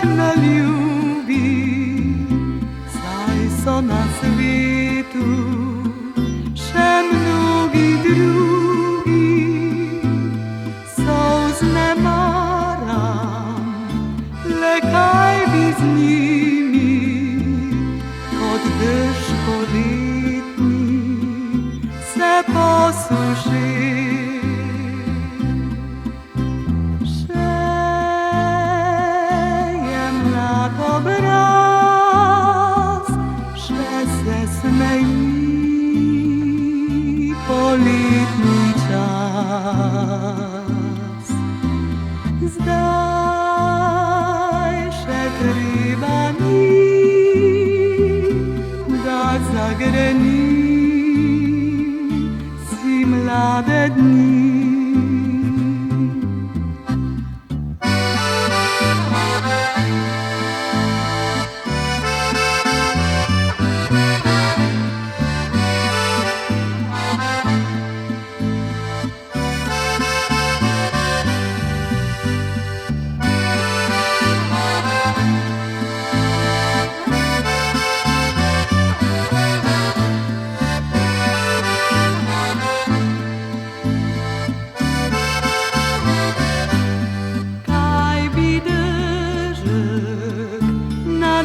me lubi, zaj so na svetu še mnogi drugi. Solz ne maram, le kaj bi z njimi, kot dež poletni se posuši. Obraz še se smeji poletni čas. Zdaj še treba ni, da zagrenim si mlade dni.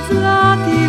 Zlati